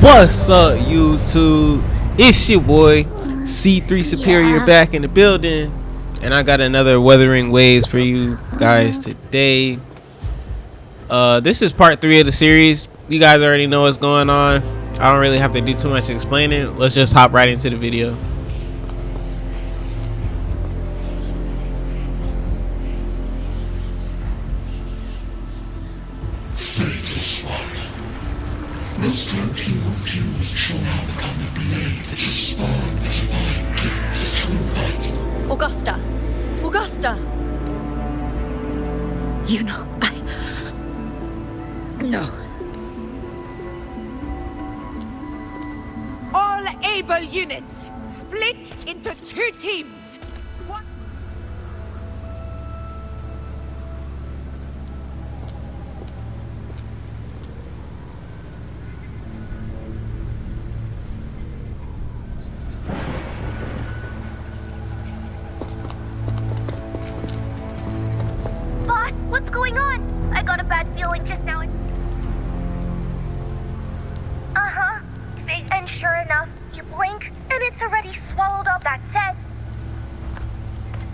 What's up, YouTube? It's your boy C3 Superior back in the building, and I got another Wuthering Waves for you guys today. This is part 3 of the series. You guys already know what's going on. I don't really have to do too much to explain it. Let's just hop right into the video. This cloaking refused shall now become a blade that is spawned a divine gift is to invite. Augusta! Augusta! You know, No. All able units, split into 2 teams. One. Boss, what's going on? I got a bad feeling just now. Uh-huh. And sure enough, you blink, and it's already swallowed up that set.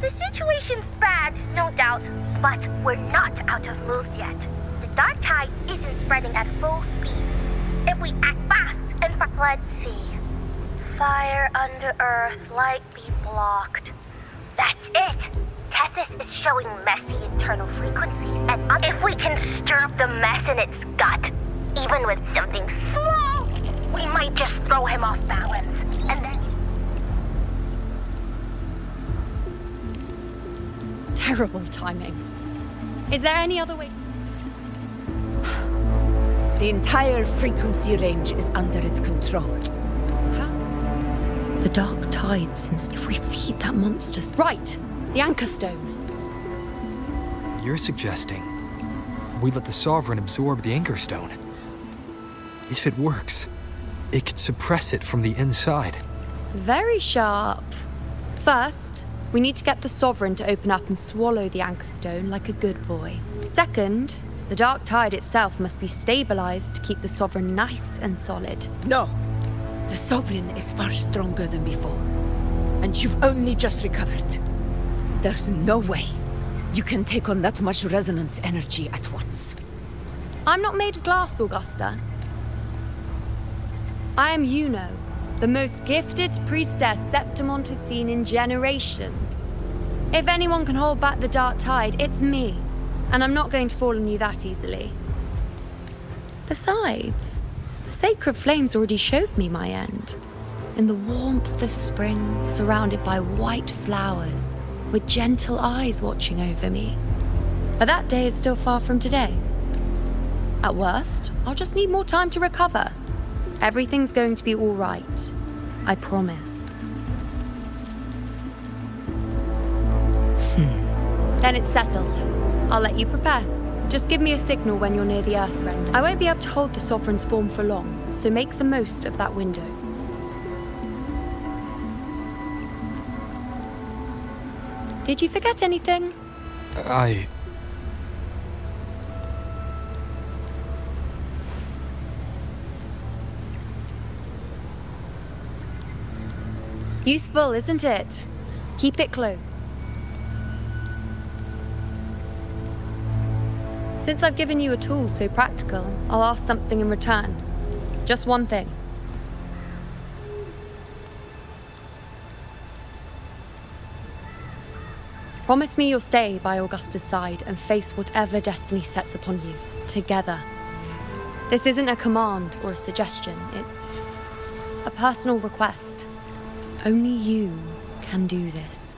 The situation's bad, no doubt, but we're not out of moves yet. The dark tide isn't spreading at full speed. If we act fast and let's see. Fire under earth, light be blocked. That's it! Tethys is showing messy internal frequencies, and if we can stir up the mess in its gut, even with something small, we might just throw him off balance, and then... Terrible timing. Is there any other way? The entire frequency range is under its control. How? The dark tide, since if we feed that monster... Right! The anchor stone. You're suggesting we let the Sovereign absorb the anchor stone. If it works, it could suppress it from the inside. Very sharp. First, we need to get the Sovereign to open up and swallow the anchor stone like a good boy. Second, the dark tide itself must be stabilized to keep the Sovereign nice and solid. No. The Sovereign is far stronger than before. And you've only just recovered. There's no way you can take on that much resonance energy at once. I'm not made of glass, Augusta. I am Juno, the most gifted priestess Septimon has seen in generations. If anyone can hold back the dark tide, it's me. And I'm not going to fall on you that easily. Besides, the sacred flames already showed me my end. In the warmth of spring, surrounded by white flowers, with gentle eyes watching over me. But that day is still far from today. At worst, I'll just need more time to recover. Everything's going to be all right. I promise. Then it's settled. I'll let you prepare. Just give me a signal when you're near the Earth Rend. I won't be able to hold the Sovereign's form for long, so make the most of that window. Did you forget anything? Useful, isn't it? Keep it close. Since I've given you a tool so practical, I'll ask something in return. Just one thing. Promise me you'll stay by Augusta's side and face whatever destiny sets upon you, together. This isn't a command or a suggestion, it's a personal request. Only you can do this.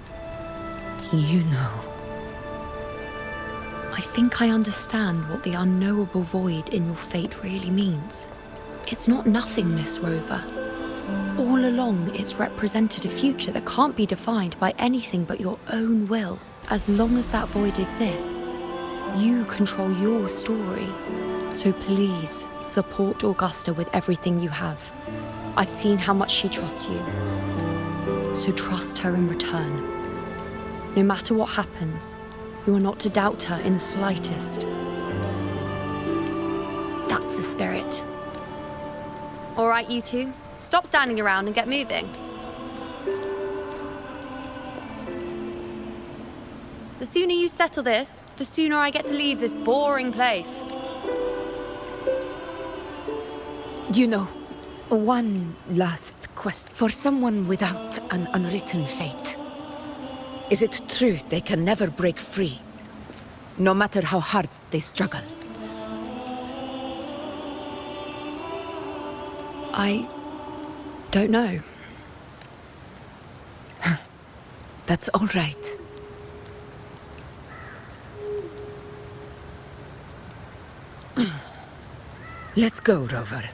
You know. I think I understand what the unknowable void in your fate really means. It's not nothingness, Rover. All along, it's represented a future that can't be defined by anything but your own will. As long as that void exists, you control your story. So please, support Augusta with everything you have. I've seen how much she trusts you. So trust her in return. No matter what happens, you are not to doubt her in the slightest. That's the spirit. All right, you two. Stop standing around and get moving. The sooner you settle this, the sooner I get to leave this boring place. You know, one last quest for someone without an unwritten fate. Is it true they can never break free, no matter how hard they struggle? I don't know. That's all right. Let's go, Rover.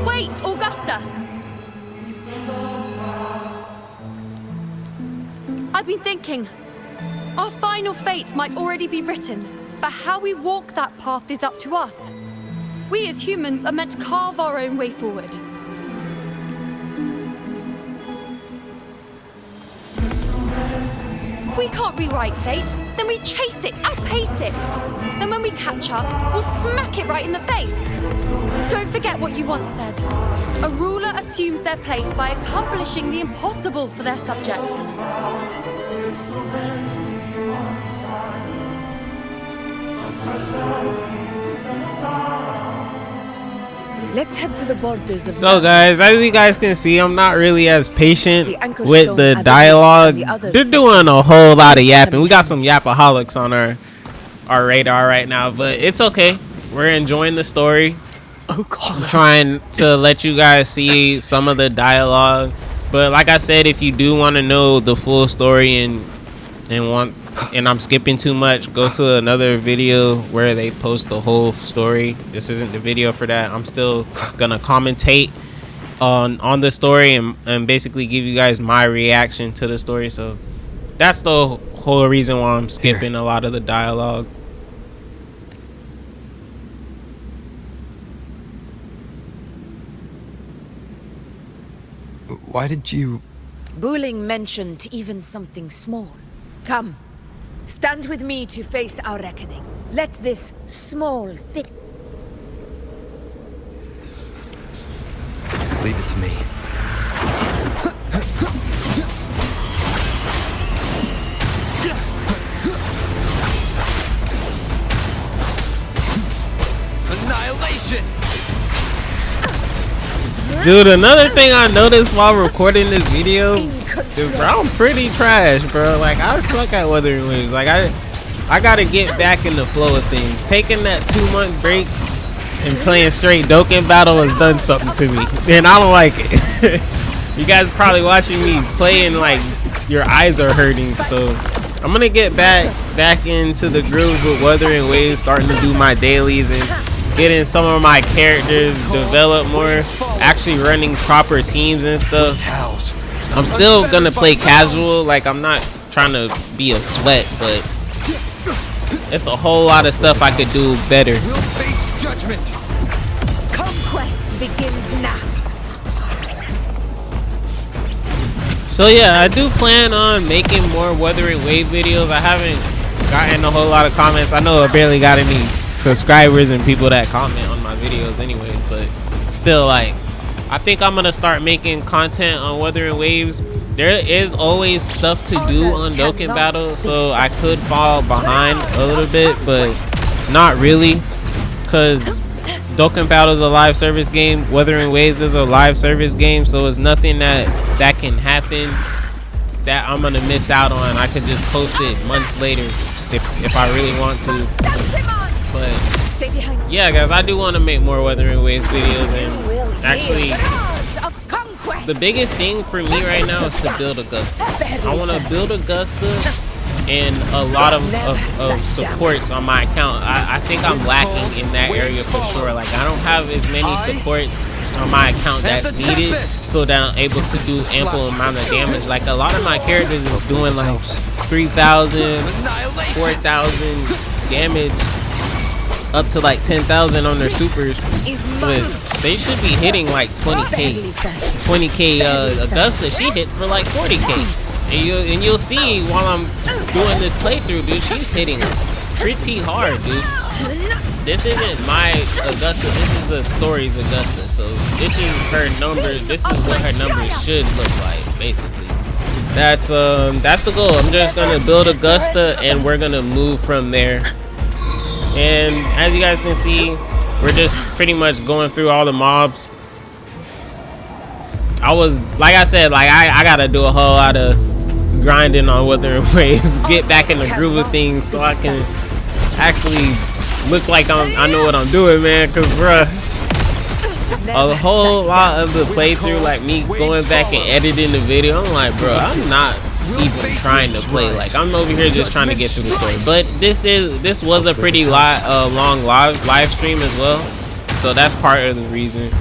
Wait, Augusta! I've been thinking. Our final fate might already be written, but how we walk that path is up to us. We as humans are meant to carve our own way forward. If we can't rewrite fate, then we chase it, outpace it. Then when we catch up, we'll smack it right in the face. Don't forget what you once said. A ruler assumes their place by accomplishing the impossible for their subjects. Let's head to the borders of So guys, as you guys can see, I'm not really as patient The Anchor with Stone the Avenue dialogue. and the others. They're doing a whole lot of yapping. We got some yapaholics on our radar right now, but it's okay. We're enjoying the story. Oh God. I'm trying to let you guys see some of the dialogue, but like I said, if you do want to know the full story and I'm skipping too much, go to another video where they post the whole story. This isn't the video for that. I'm still gonna commentate on the story and basically give you guys my reaction to the story. So that's the whole reason why I'm skipping a lot of the dialogue. Why did you... Booling mentioned even something small. Come, stand with me to face our reckoning. Let this small thing... Leave it to me. Annihilation! Dude, another thing I noticed while recording this video, dude, bro, I'm pretty trash, bro. Like, I suck at Wuthering Waves. Like, I gotta get back in the flow of things. Taking that 2-month break and playing straight Dokkan Battle has done something to me, and I don't like it. You guys probably watching me play and like your eyes are hurting, so I'm gonna get back into the groove with Wuthering Waves, starting to do my dailies and getting some of my characters develop more, actually running proper teams and stuff. I'm still gonna play casual, like I'm not trying to be a sweat, but it's a whole lot of stuff I could do better. We'll face judgment. Conquest begins now. So yeah, I do plan on making more Wuthering Wave videos. I haven't gotten a whole lot of comments. I know I barely got any subscribers and people that comment on my videos anyway, but still, like, I think I'm gonna start making content on Wuthering Waves. There is always stuff to do on Dokkan Battle, so I could fall behind a little bit, but not really, because Dokkan Battle is a live service game. Wuthering Waves is a live service game, so it's nothing that can happen that I'm gonna miss out on. I could just post it months later if I really want to. But yeah, guys, I do want to make more Wuthering Waves videos, and actually the biggest thing for me right now is to build Augusta. I want to build Augusta and a lot of supports on my account. I think I'm lacking in that area for sure. Like I don't have as many supports on my account that's needed so that I'm able to do ample amount of damage. Like a lot of my characters is doing like 3,000, 4,000 damage up to like 10,000 on their supers, but they should be hitting like 20k Augusta, she hits for like 40k, and you'll see while I'm doing this playthrough, dude, she's hitting pretty hard, dude. This isn't my Augusta, this is the story's Augusta, so this is her number, this is what her numbers should look like, basically. That's the goal. I'm just gonna build Augusta and we're gonna move from there. And as you guys can see, we're just pretty much going through all the mobs. I was, like I said, like I gotta do a whole lot of grinding on Wuthering Waves, get back in the groove of things so I can actually look like I know what I'm doing, man. Cause bruh, a whole lot of the playthrough, like me going back and editing the video, I'm like, bro, I'm not even trying to play. Like I'm over here just trying to get through the story. But this was a pretty long live stream as well, so that's part of the reason.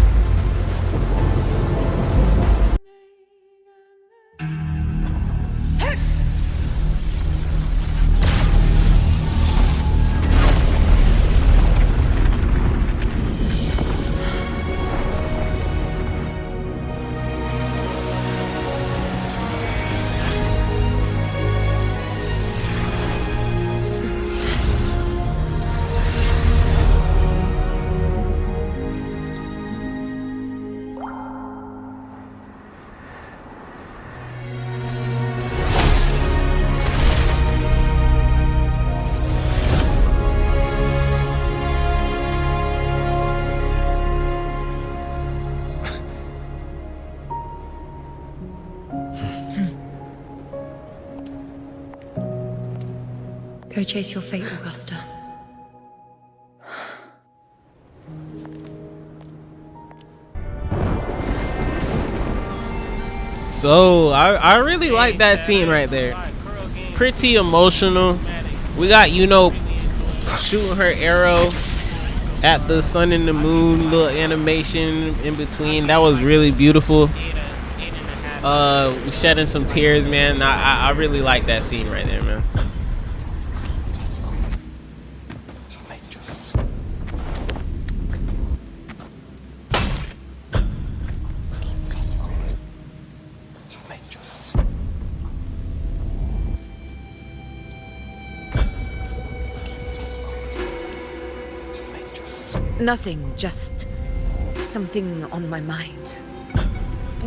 Go chase your fate, Augusta. So I really like that scene right there. Pretty emotional. We got, you know, shooting her arrow at the sun and the moon, little animation in between. That was really beautiful. We shedding some tears, man. I really like that scene right there, man. Nothing, just something on my mind.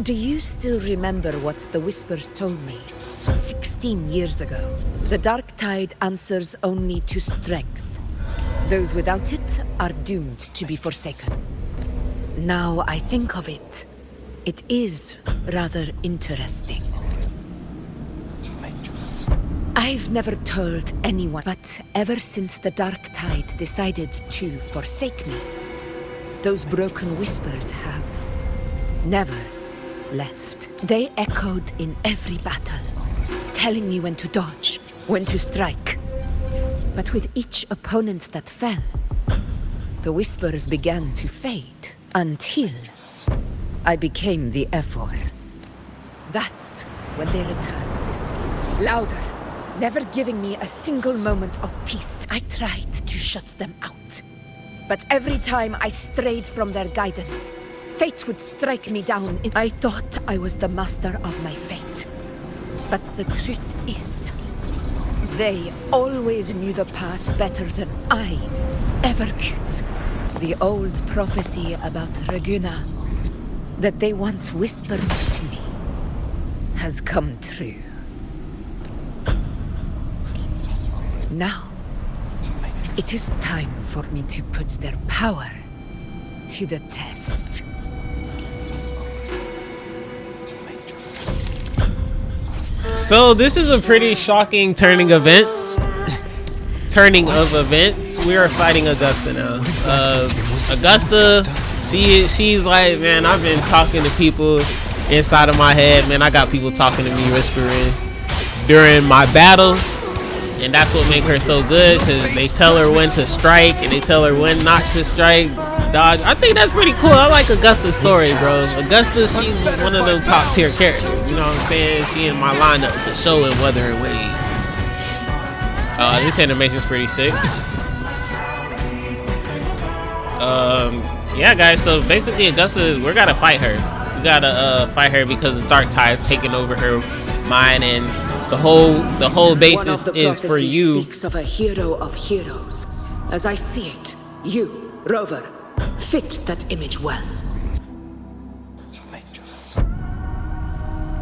Do you still remember what the Whispers told me 16 years ago? The dark tide answers only to strength. Those without it are doomed to be forsaken. Now I think of it, it is rather interesting. I've never told anyone, but ever since the dark tide decided to forsake me, those broken whispers have never left. They echoed in every battle, telling me when to dodge, when to strike. But with each opponent that fell, the whispers began to fade until I became the Ephor. That's when they returned, louder, never giving me a single moment of peace. I tried to shut them out, but every time I strayed from their guidance, fate would strike me down. I thought I was the master of my fate, but the truth is, they always knew the path better than I ever could. The old prophecy about Reguna that they once whispered to me has come true. Now, it is time for me to put their power to the test. So this is a pretty shocking turning of events. We are fighting Augusta now. Augusta, she's like, man, I've been talking to people inside of my head, man. I got people talking to me, whispering during my battles. and that's what makes her so good, because they tell her when to strike and they tell her when not to strike, dodge. I think that's pretty cool. I like Augusta's story, bro. Augusta, she's one of those top tier characters. You know what I'm saying? She in my lineup to show in Wuthering Waves. This animation's pretty sick. Yeah, guys. So basically, Augusta, we gotta fight her. We gotta fight her because the dark tide is taking over her mind, and the whole basis is for you. Speaks of a hero of heroes. As I see it, you, Rover, fit that image well.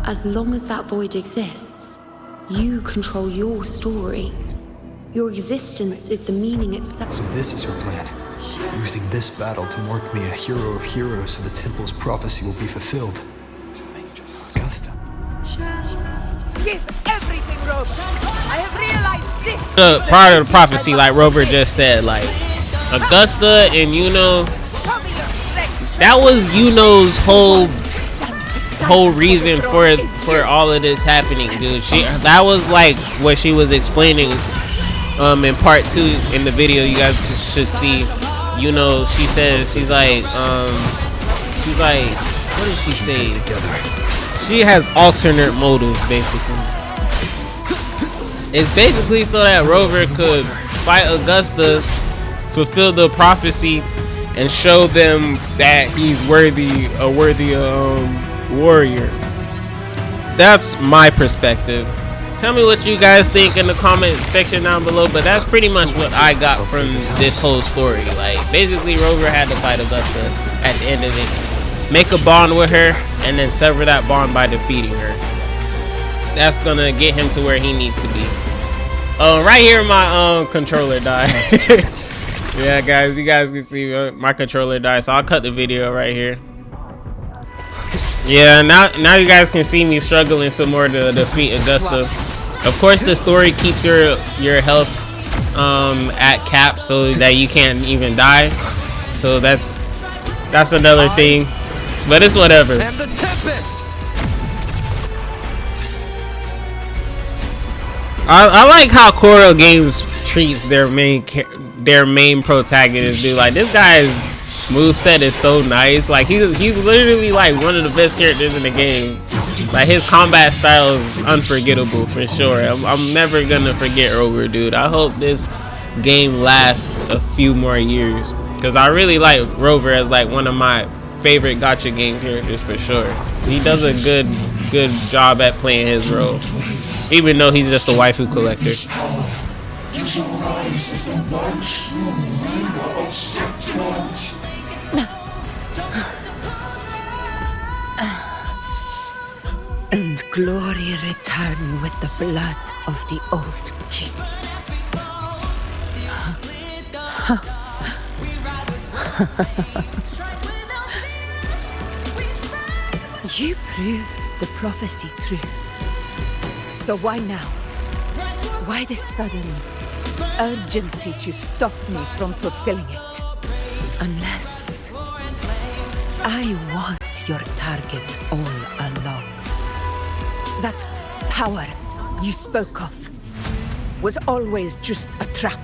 As long as that void exists, you control your story. Your existence is the meaning itself. So this is her plan. Using this battle to mark me a hero of heroes so the temple's prophecy will be fulfilled. Augusta. Give everything, Rover. I have realized this. Prior to the prophecy, like Rover just said, like Augusta and Yuno, that was Yuno's whole reason for all of this happening, dude. That was like what she was explaining in part 2 in the video you guys should see. You know, she says she's like what did she say? She has alternate motives, basically. It's basically so that Rover could fight Augusta, fulfill the prophecy, and show them that he's a worthy warrior. That's my perspective. Tell me what you guys think in the comment section down below, but that's pretty much what I got from this whole story. Like, basically Rover had to fight Augusta at the end of it, make a bond with her, and then sever that bond by defeating her. That's gonna get him to where he needs to be. Right here my controller died. Yeah, guys, you guys can see my controller died, so I'll cut the video right here. Yeah, now you guys can see me struggling some more to defeat Augusta. Of course, the story keeps your health at cap so that you can't even die. So that's another thing, but it's whatever. And the Tempest. I like how Coral Games treats their main protagonist, dude. Like, this guy's moveset is so nice. Like, he's literally like one of the best characters in the game. Like, his combat style is unforgettable for sure. I'm never gonna forget Rover, dude. I hope this game lasts a few more years, because I really like Rover as like one of my favorite gacha game characters for sure. He does a good job at playing his role, even though he's just a waifu collector. And glory return with the blood of the old king. You proved the prophecy true. So why now? Why this sudden urgency to stop me from fulfilling it? Unless I was your target all along. That power you spoke of was always just a trap.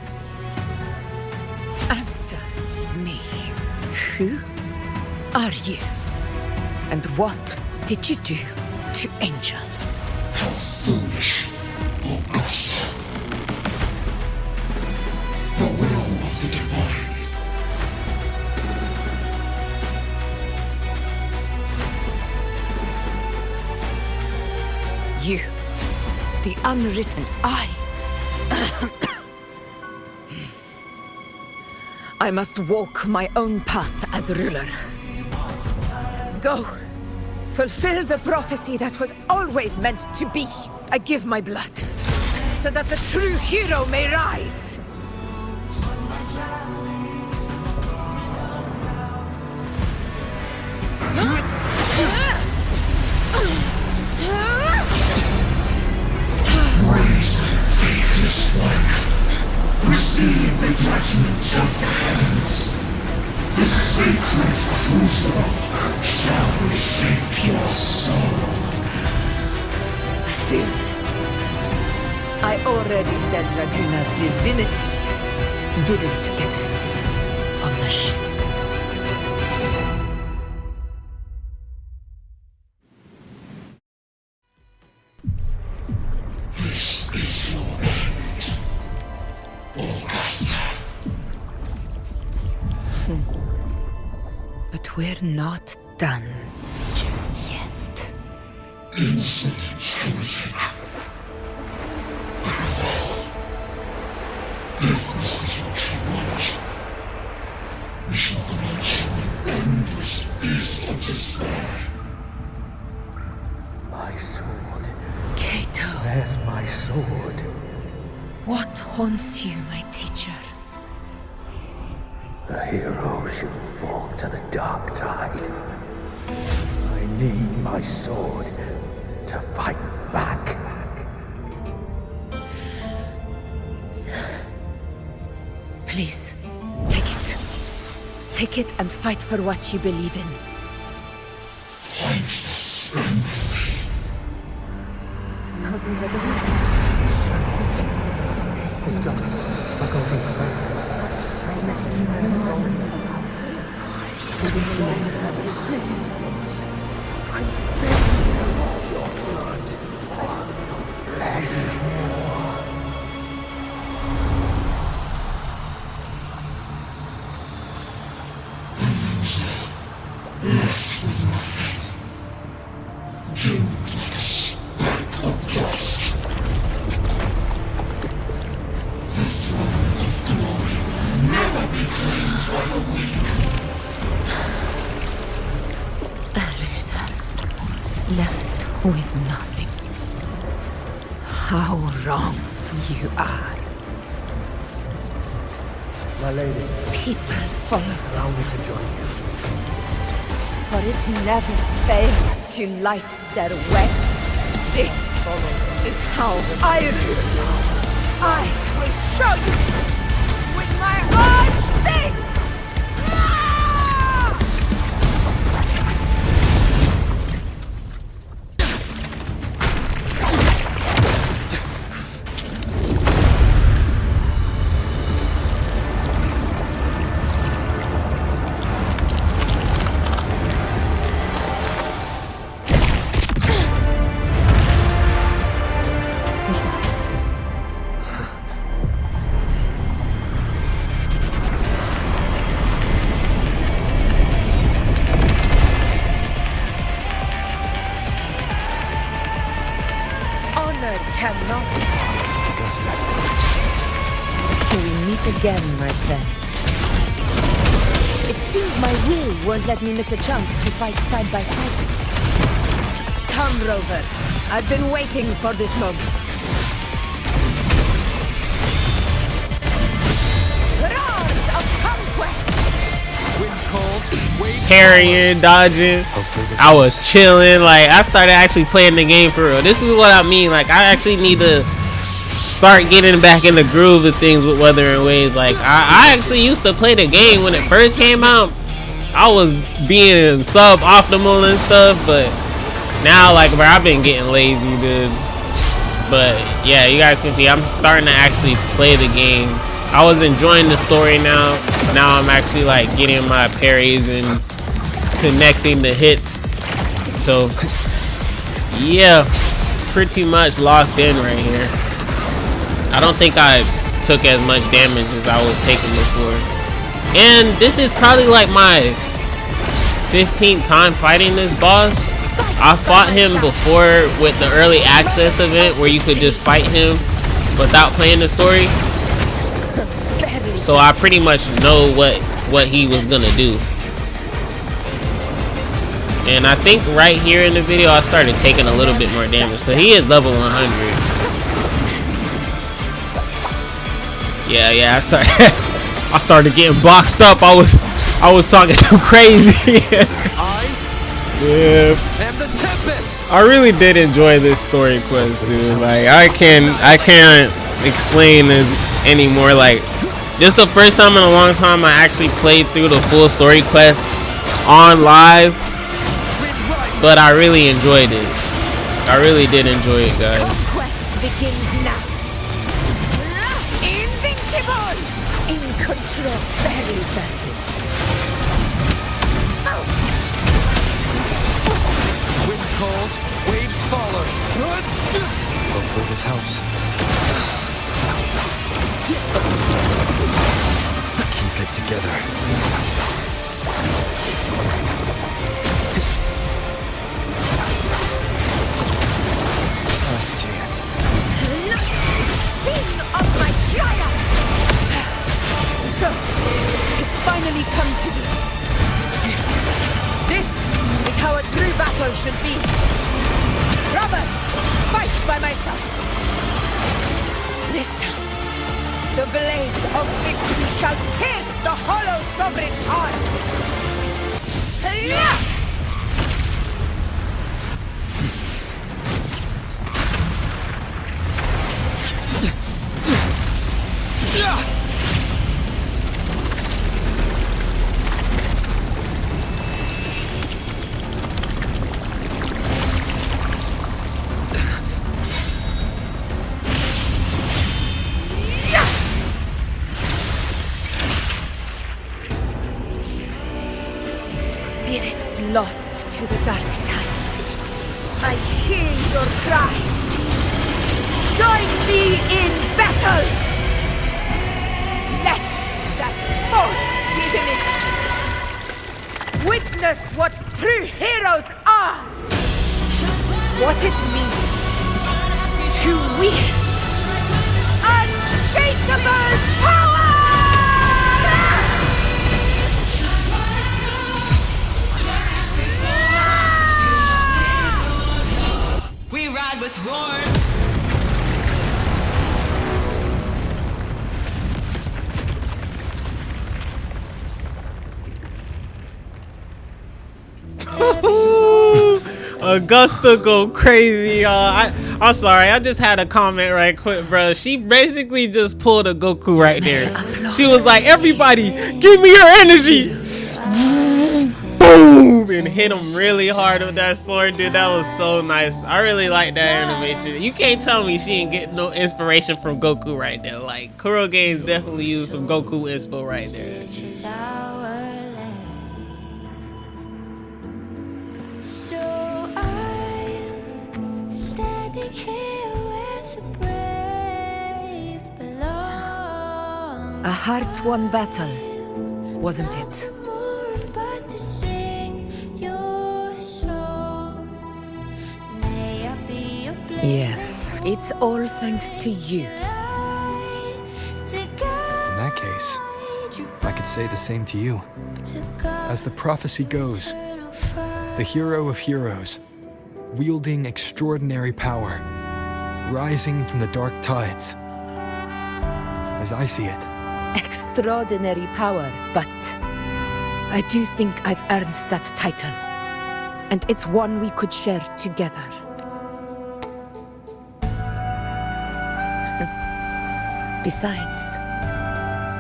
Answer me. Who are you? And what did you do to Angel? How foolish, Augusta. The will of the divine. You, the unwritten I. I must walk my own path as ruler. Go. Fulfill the prophecy that was always meant to be. I give my blood, so that the true hero may rise. Raise, faithless one. Receive the judgment of the heavens. The sacred crucible shall reshape your soul. Soon, I already said Raguna's divinity didn't get a seat on the ship. This is your end, Augusta. But we're not done just yet. Insolent heretic. Very well. If this is what you want, we shall grant you an endless peace of despair. My sword. Cato, Where's my sword? what haunts you, my teacher? A hero shouldn't fall to the dark tide. I need my sword to fight back. Please, take it. Take it and fight for what you believe in. Thankless empathy. He's gone. I'll go Please. I'm begging you. Your blood. Your flesh. Left with nothing. Doomed like a speck of dust. The throne of glory will never be claimed by the weak. A loser. Left with nothing. How wrong you are. My lady, People follow, allow me to join you. for it never fails to light their way. This is how I rule. I will show you with my own fist! Ah! Honor cannot. Augusta. We meet again, my friend. It seems my will won't let me miss a chance to fight side by side. Come, Rover. I've been waiting for this moment. Roars of conquest! Wind calls, wave Parrying, dodging. Hopefully this I was chilling. Like, I started actually playing the game for real. This is what I mean. Like, I actually need to start getting back in the groove of things with Wuthering Waves. Like, I actually used to play the game when it first came out. I was being suboptimal and stuff, but now, like, bro, I've been getting lazy, dude. But yeah, you guys can see I'm starting to actually play the game. I was enjoying the story now. Now I'm actually like getting my parries and connecting the hits. So yeah, pretty much locked in right here. I don't think I took as much damage as I was taking before. And this is probably like my 15th time fighting this boss. I fought him before with the early access event where you could just fight him without playing the story. So I pretty much know what he was gonna do. And I think right here in the video I started taking a little bit more damage, but he is level 100. Yeah, I started getting boxed up. I was talking too crazy. Yeah. and the tempest. I really did enjoy this story quest, dude. Like, I can't explain this anymore. Like, this is the first time in a long time I actually played through the full story quest on live, but I really enjoyed it. I really did enjoy it, guys. Conquest begins now. evil! In control, very verdant. Wind calls, waves follow. Hopefully this helps. Keep it together. Last chance. Sin of my triumph! So, it's finally come to this. This is how a true battle should be. Robert, fight by my side. This time, the blade of victory shall pierce the hollow sovereign's heart. Yeah! Spirits lost to the dark tide. I hear your cries. Join me in battle! Let that false divinity witness what true heroes are! What it means to wield unshakable power! We ride with roar. Augusta go crazy, y'all. I'm sorry, I just had a comment right quick, bro. She basically just pulled a Goku right there. She was like, everybody, give me your energy. Boom! And hit him really hard with that sword, dude. That was so nice. I really like that animation. You can't tell me she ain't getting no inspiration from Goku right there. Like, Kuro Games definitely used some Goku inspo right there. A heart-won battle, wasn't it? Yes, it's all thanks to you. In that case, I could say the same to you. As the prophecy goes, the hero of heroes, wielding extraordinary power, rising from the dark tides. As I see it. Extraordinary power, but I do think I've earned that title. And it's one we could share together. Besides,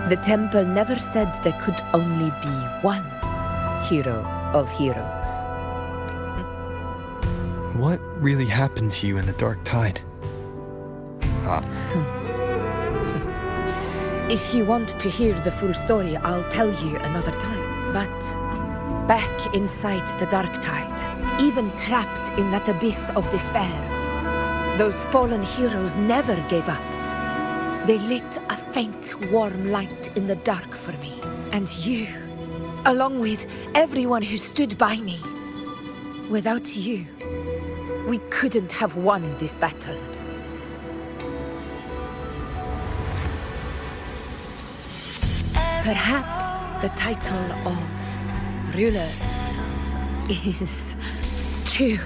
the temple never said there could only be one hero of heroes. What really happened to you in the dark tide? If you want to hear the full story, I'll tell you another time. But back inside the dark tide, even trapped in that abyss of despair, those fallen heroes never gave up. They lit a faint, warm light in the dark for me. And you, along with everyone who stood by me. Without you, we couldn't have won this battle. Perhaps the title of ruler is too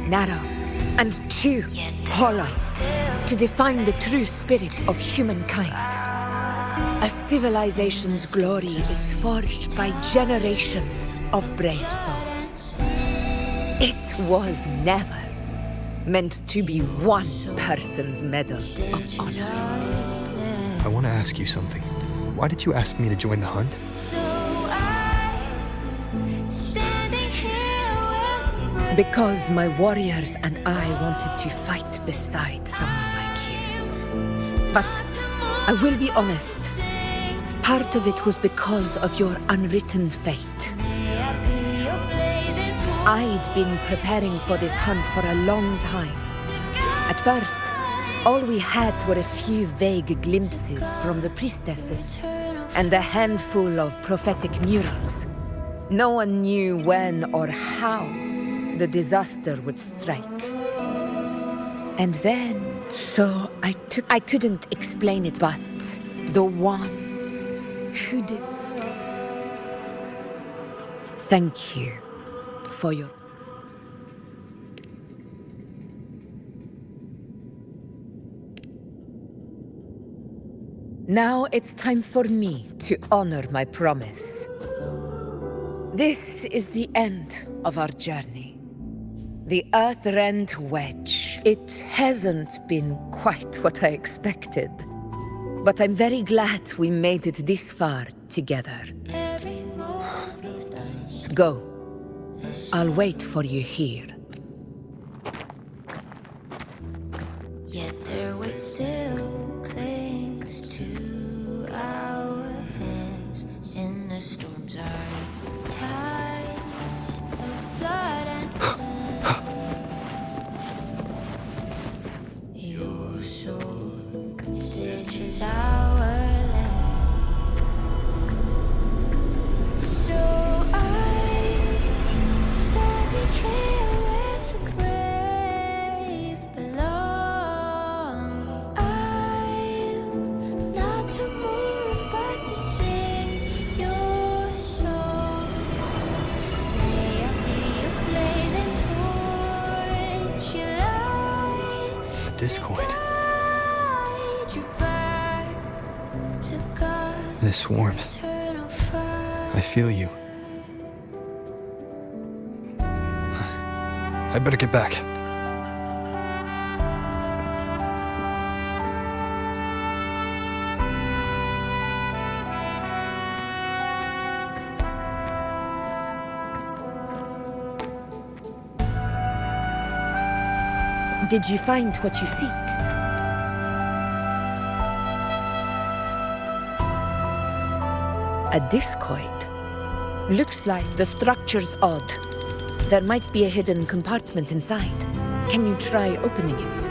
narrow and too hollow to define the true spirit of humankind. A civilization's glory is forged by generations of brave souls. It was never meant to be one person's medal of honor. I want to ask you something. Why did you ask me to join the hunt? Because my warriors and I wanted to fight beside someone like you. But I will be honest, part of it was because of your unwritten fate. I'd been preparing for this hunt for a long time. At first, all we had were a few vague glimpses from the priestesses, and a handful of prophetic murals. No one knew when or how the disaster would strike. And then, I couldn't explain it, but the one could. Thank you for your... Now it's time for me to honor my promise. This is the end of our journey. The Earth-rent wedge. It hasn't been quite what I expected. But I'm very glad we made it this far together. Go. I'll wait for you here. Yet their weight still clings to our hands, and the storms are tides of blood and sand. Your sword stitches our land. So I stand here with the brave below. I'm not to move, but to sing your song. May I be a blazing torch, you light. Discord. Guide you back to God's This warmth. eternal fire. I feel you. I better get back. Did you find what you seek? A discoid. Looks like the structure's odd. There might be a hidden compartment inside. Can you try opening it?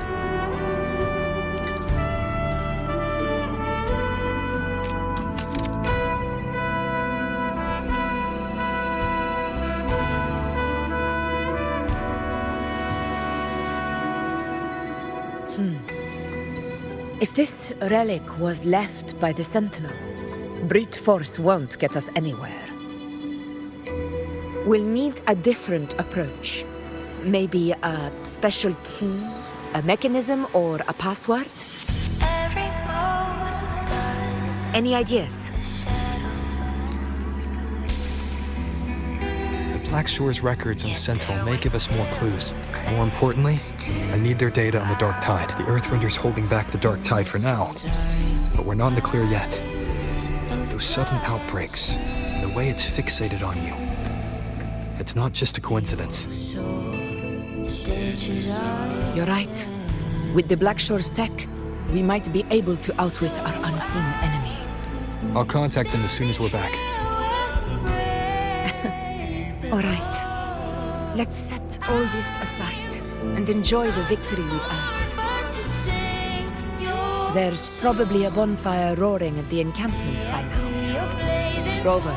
If this relic was left by the Sentinel, brute force won't get us anywhere. We'll need a different approach. Maybe a special key, a mechanism, or a password? Every moment Any ideas? The Black Shore's records on the Sentinel may give us more clues. More importantly, I need their data on the Dark Tide. The Earthrender's holding back the Dark Tide for now, but we're not in the clear yet. Those sudden outbreaks, and the way it's fixated on you. It's not just a coincidence. You're right. With the Black Shore's tech, we might be able to outwit our unseen enemy. I'll contact them as soon as we're back. All right. Let's set all this aside and enjoy the victory we've earned. There's probably a bonfire roaring at the encampment by now. Rover,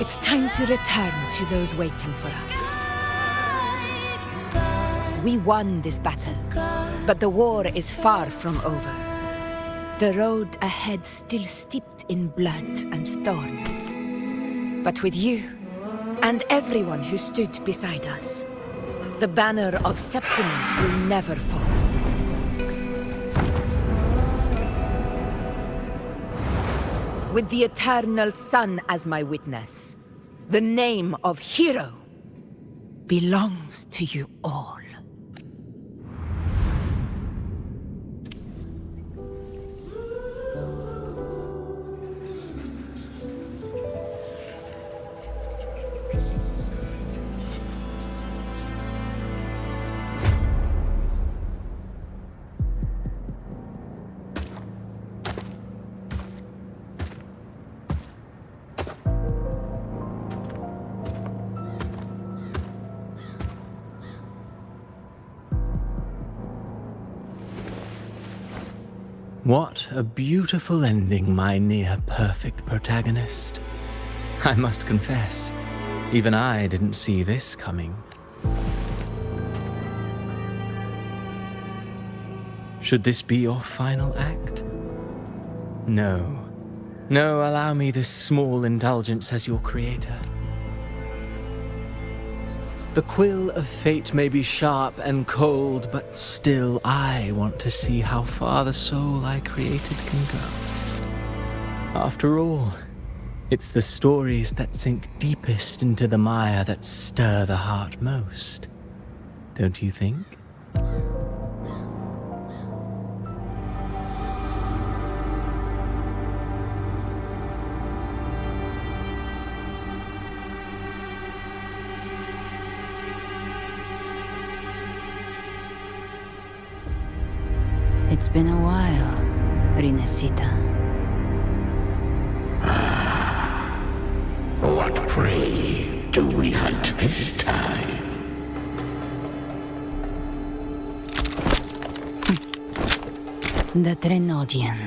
it's time to return to those waiting for us. We won this battle, but the war is far from over. The road ahead still steeped in blood and thorns. But with you, and everyone who stood beside us, the banner of Septiment will never fall. With the eternal sun as my witness, the name of hero belongs to you all. What a beautiful ending, my near-perfect protagonist. I must confess, even I didn't see this coming. Should this be your final act? No. No, allow me this small indulgence as your creator. The quill of fate may be sharp and cold, but still I want to see how far the soul I created can go. After all, it's the stories that sink deepest into the mire that stir the heart most. Don't you think? It's been a while, Rinesita. What prey do we hunt this time? The Trenodian.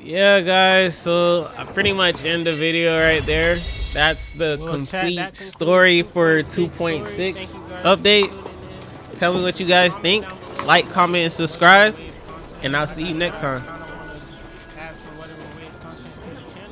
Yeah, guys, so I pretty much end the video right there. That's the complete story for 2.6 update. Tell me what you guys think. Like, comment, and subscribe. And I'll see you next time.